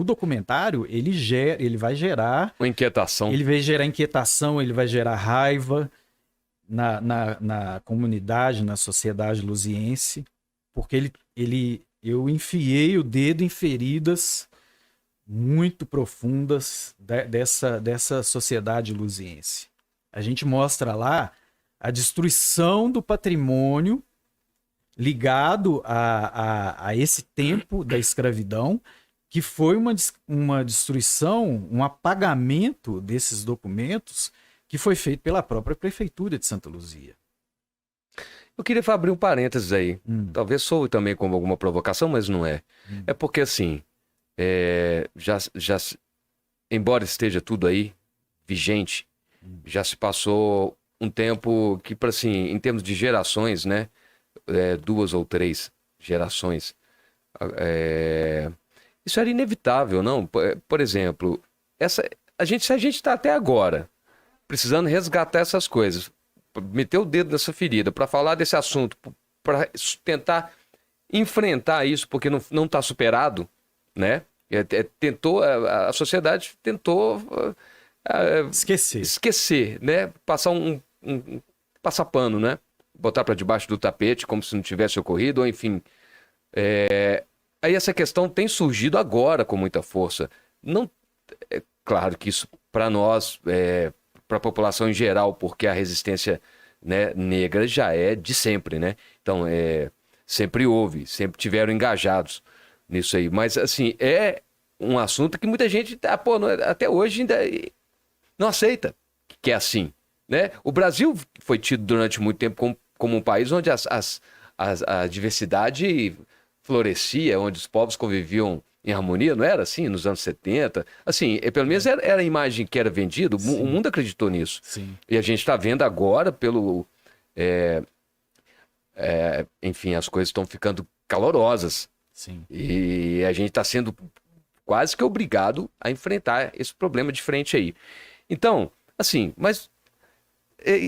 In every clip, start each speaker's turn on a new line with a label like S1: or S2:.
S1: o documentário, ele vai gerar...
S2: Uma inquietação.
S1: Ele vai gerar inquietação, ele vai gerar raiva na comunidade, na sociedade luziense, porque eu enfiei o dedo em feridas muito profundas dessa sociedade luziense. A gente mostra lá a destruição do patrimônio ligado a esse tempo da escravidão, que foi uma destruição, um apagamento desses documentos que foi feito pela própria prefeitura de Santa Luzia.
S2: Eu queria abrir um parênteses aí. Talvez soe também como alguma provocação, mas não é. É porque, assim, embora esteja tudo aí vigente, já se passou um tempo que, assim, em termos de gerações, né? 2 ou 3 gerações. Isso era inevitável, não? Por exemplo, se a gente está até agora precisando resgatar essas coisas, meter o dedo nessa ferida, para falar desse assunto, para tentar enfrentar isso, porque não está superado, né? A sociedade tentou esquecer, né? Passar passar pano, né? Botar para debaixo do tapete, como se não tivesse ocorrido, ou enfim. Aí essa questão tem surgido agora com muita força. Não, é claro que isso, para nós, para a população em geral, porque a resistência, né, negra já é de sempre, né? Então, sempre houve, sempre tiveram engajados nisso aí. Mas, assim, é um assunto que muita gente, até hoje, ainda não aceita que é assim, né? O Brasil foi tido durante muito tempo como um país onde a diversidade florescia, onde os povos conviviam em harmonia, não era assim? Nos anos 70. Assim, pelo menos era a imagem que era vendida, o mundo acreditou nisso.
S1: Sim.
S2: E a gente está vendo agora enfim, as coisas estão ficando calorosas.
S1: Sim.
S2: E a gente está sendo quase que obrigado a enfrentar esse problema de frente aí. Então, assim, mas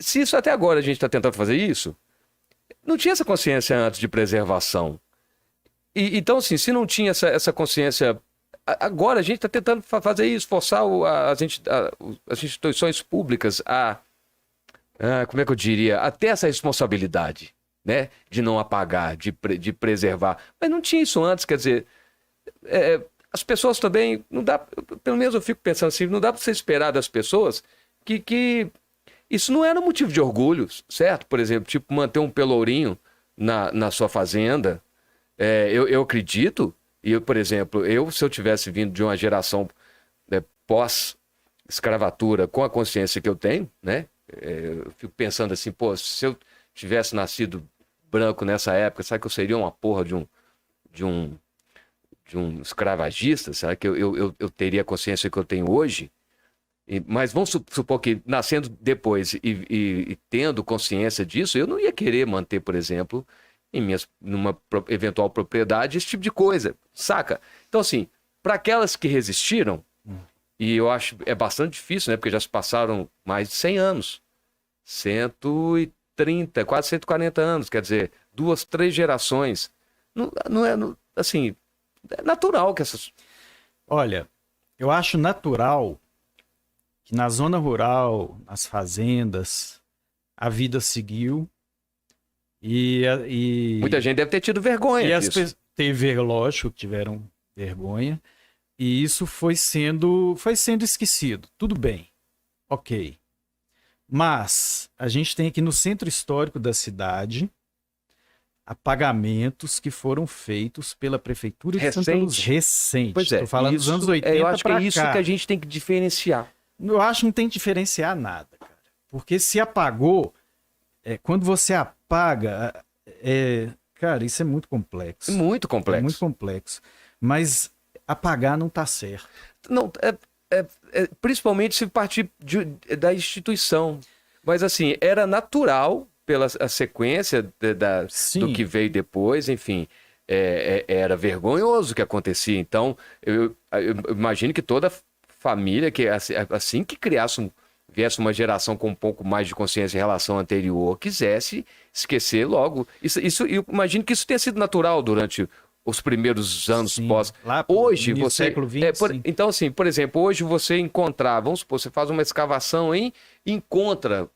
S2: se isso até agora a gente está tentando fazer isso, não tinha essa consciência antes de preservação. Então, assim, se não tinha essa consciência, agora a gente está tentando fazer isso, forçar as instituições públicas como é que eu diria, a ter essa responsabilidade, né, de não apagar, de preservar. Mas não tinha isso antes, quer dizer, as pessoas também, não dá, pelo menos eu fico pensando assim, não dá para você esperar das pessoas que isso não era motivo de orgulho, certo? Por exemplo, tipo, manter um pelourinho na sua fazenda. Eu acredito, por exemplo, se eu tivesse vindo de uma geração pós-escravatura com a consciência que eu tenho, né? Eu fico pensando assim, se eu tivesse nascido branco nessa época, sabe que eu seria uma porra de um escravagista? Será que eu teria a consciência que eu tenho hoje? Mas vamos supor que nascendo depois e tendo consciência disso, eu não ia querer manter, por exemplo, numa eventual propriedade, esse tipo de coisa, saca? Então, assim, para aquelas que resistiram, e eu acho bastante difícil, né? Porque já se passaram mais de 100 anos, 130, quase 140 anos, quer dizer, 2, 3 gerações. Não é, assim, é natural que essas...
S1: Olha, eu acho natural que na zona rural, nas fazendas, a vida seguiu e
S2: muita gente deve ter tido vergonha disso.
S1: Lógico que tiveram vergonha, e isso foi sendo esquecido. Tudo bem, ok. Mas a gente tem aqui no centro histórico da cidade apagamentos que foram feitos pela Prefeitura de Santa Luzia. Recente.
S2: Pois é.
S1: Estou falando dos anos 80
S2: eu acho que é isso
S1: cá.
S2: que a gente tem que diferenciar.
S1: Eu acho que não tem que diferenciar nada, cara. Porque se apagou, quando você apaga, cara, isso é muito complexo.
S2: Muito complexo.
S1: É muito complexo. Mas apagar não está certo.
S2: Não, principalmente se partir da instituição. Mas assim, era natural pela a sequência do que veio depois, enfim. Era vergonhoso o que acontecia. Então, eu imagino que toda família, que assim que viesse uma geração com um pouco mais de consciência em relação à anterior, quisesse esquecer logo. Eu imagino que isso tenha sido natural durante os primeiros anos
S1: Sim,
S2: pós.
S1: lá pro
S2: Hoje
S1: início do
S2: você.
S1: século XX, sim.
S2: Então, assim, por exemplo, hoje você encontrar, vamos supor, você faz uma escavação aí, encontra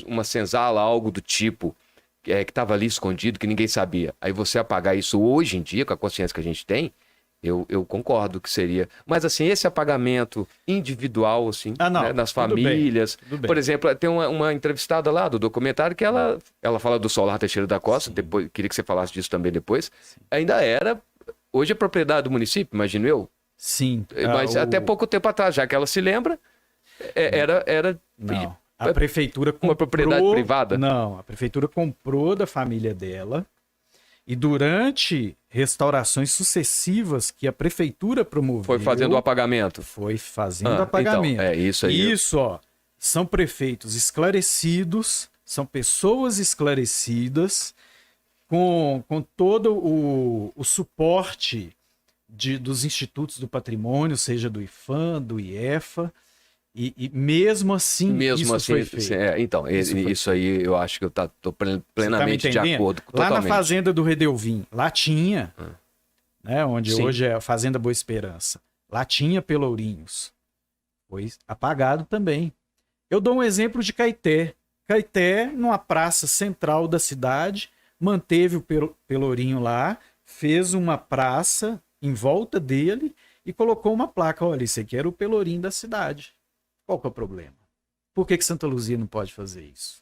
S2: uma senzala, algo do tipo, que estava ali escondido, que ninguém sabia. Aí você apagar isso hoje em dia, com a consciência que a gente tem, eu concordo que seria. Mas, assim, esse apagamento individual, assim,
S1: Ah, não,
S2: né, nas
S1: tudo bem,
S2: famílias.
S1: tudo bem.
S2: Por exemplo, tem uma entrevistada lá do documentário que ela fala do Solar Teixeira da Costa,
S1: Sim.
S2: depois, queria que você falasse disso também depois. Ainda era, hoje é propriedade do município, imagino eu.
S1: Sim.
S2: Mas até pouco tempo atrás, já que ela se lembra, era
S1: Não. A prefeitura comprou...
S2: uma propriedade privada.
S1: Não, a prefeitura comprou da família dela e durante restaurações sucessivas que a prefeitura promoveu...
S2: Foi fazendo o apagamento.
S1: Foi fazendo apagamento.
S2: Então, isso aí.
S1: Isso, ó, são prefeitos esclarecidos, são pessoas esclarecidas, com todo o suporte dos institutos do patrimônio, seja do IPHAN, do IEFA, e mesmo assim
S2: Mesmo
S1: isso
S2: assim,
S1: foi feito.
S2: então, isso aí eu acho que eu estou plenamente
S1: Você tá me
S2: de acordo.
S1: Lá
S2: Totalmente.
S1: na fazenda do Redelvim, lá tinha, né, onde
S2: Sim.
S1: hoje é a Fazenda Boa Esperança, lá tinha pelourinhos. Foi apagado também. Eu dou um exemplo de Caeté. Caeté, numa praça central da cidade, manteve o pelourinho lá, fez uma praça em volta dele e colocou uma placa. Olha, esse aqui era o pelourinho da cidade. Qual que é o problema? Por que Santa Luzia não pode fazer isso?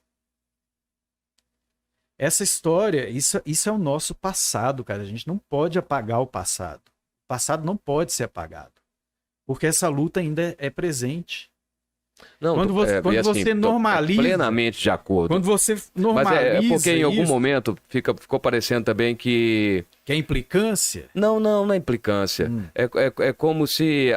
S1: Essa história, isso é o nosso passado, cara. A gente não pode apagar o passado. O passado não pode ser apagado. Porque essa luta ainda é presente.
S2: Não,
S1: Quando você normaliza...
S2: plenamente de acordo.
S1: Quando você normaliza...
S2: Mas é porque em algum
S1: isso,
S2: momento ficou parecendo também que...
S1: que é implicância?
S2: Não é implicância. É como se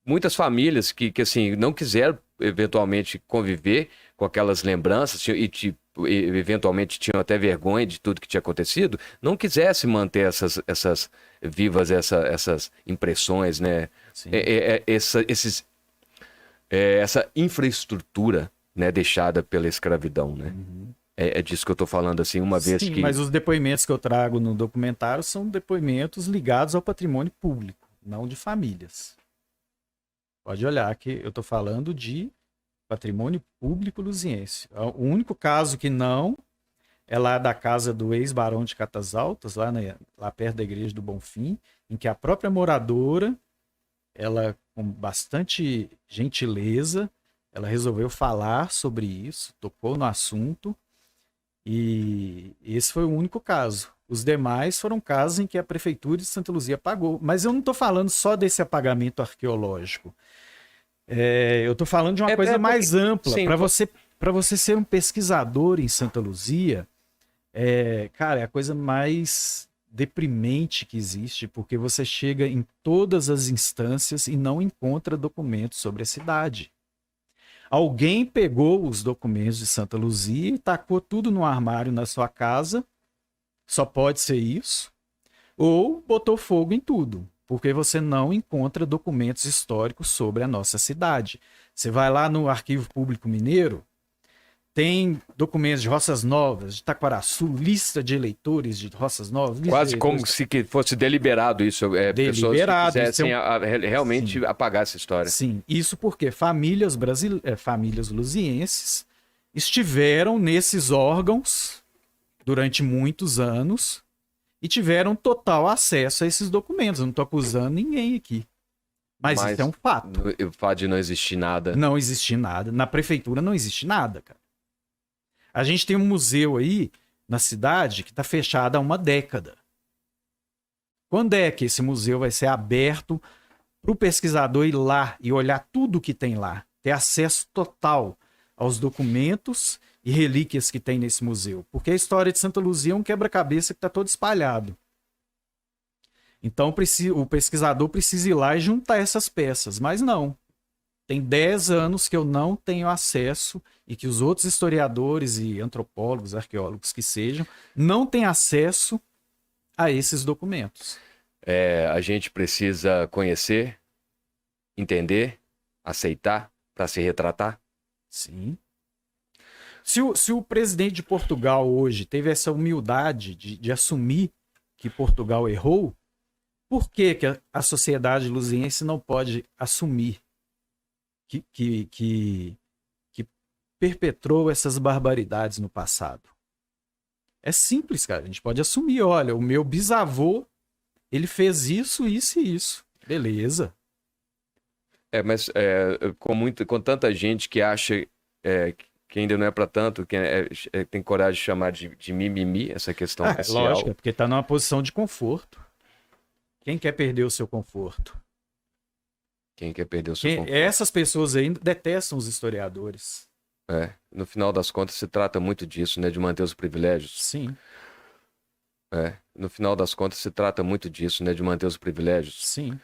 S2: muitas famílias que assim, não quiseram eventualmente conviver com aquelas lembranças e eventualmente tinham até vergonha de tudo que tinha acontecido, não quisesse manter essas vivas, essas impressões, né?
S1: Sim.
S2: Essa infraestrutura, né, deixada pela escravidão, né? É disso que eu estou falando, assim, uma vez
S1: Sim,
S2: que...
S1: mas os depoimentos que eu trago no documentário são depoimentos ligados ao patrimônio público, não de famílias. Pode olhar que eu estou falando de patrimônio público luziense. O único caso que não é lá da casa do ex-barão de Catas Altas, lá perto da igreja do Bonfim, em que a própria moradora, ela com bastante gentileza, ela resolveu falar sobre isso, tocou no assunto, e esse foi o único caso. Os demais foram casos em que a prefeitura de Santa Luzia pagou. Mas eu não estou falando só desse apagamento arqueológico. Eu estou falando de uma coisa mais ampla. Para você ser um pesquisador em Santa Luzia, cara, é a coisa mais deprimente que existe, porque você chega em todas as instâncias e não encontra documentos sobre a cidade. Alguém pegou os documentos de Santa Luzia e tacou tudo no armário na sua casa, só pode ser isso, ou botou fogo em tudo, porque você não encontra documentos históricos sobre a nossa cidade. Você vai lá no Arquivo Público Mineiro, tem documentos de Roças Novas, de Taquaraçu, lista de eleitores de Roças Novas.
S2: Quase como se fosse deliberado isso.
S1: Deliberado.
S2: Pessoas que quisessem realmente apagar essa história.
S1: Sim, isso porque famílias luzienses estiveram nesses órgãos durante muitos anos e tiveram total acesso a esses documentos. Eu não estou acusando ninguém aqui. Mas isso é um fato.
S2: O fato de não existir nada.
S1: Não existir nada. Na prefeitura não existe nada, cara. A gente tem um museu aí na cidade que está fechado há uma década. Quando é que esse museu vai ser aberto para o pesquisador ir lá e olhar tudo que tem lá? Ter acesso total aos documentos e relíquias que tem nesse museu. Porque a história de Santa Luzia é um quebra-cabeça que está todo espalhado. Então o pesquisador precisa ir lá e juntar essas peças. Mas não. Tem 10 anos que eu não tenho acesso e que os outros historiadores e antropólogos, arqueólogos que sejam, não têm acesso a esses documentos.
S2: A gente precisa conhecer, entender, aceitar para se retratar?
S1: Sim. Se o presidente de Portugal hoje teve essa humildade de assumir que Portugal errou, por que a sociedade luziense não pode assumir que perpetrou essas barbaridades no passado? É simples, cara. A gente pode assumir, olha, o meu bisavô, ele fez isso, isso e isso. Beleza.
S2: Mas com tanta gente que acha que ainda não é para tanto, que tem coragem de chamar de mimimi essa questão racial.
S1: Lógico, porque tá numa posição de conforto. Quem quer perder o seu conforto?
S2: Quem quer perder o seu conforto?
S1: Essas pessoas aí detestam os historiadores.
S2: No final das contas se trata muito disso, né? De manter os privilégios.
S1: Sim.
S2: No final das contas se trata muito disso, né? De manter os privilégios.
S1: Sim.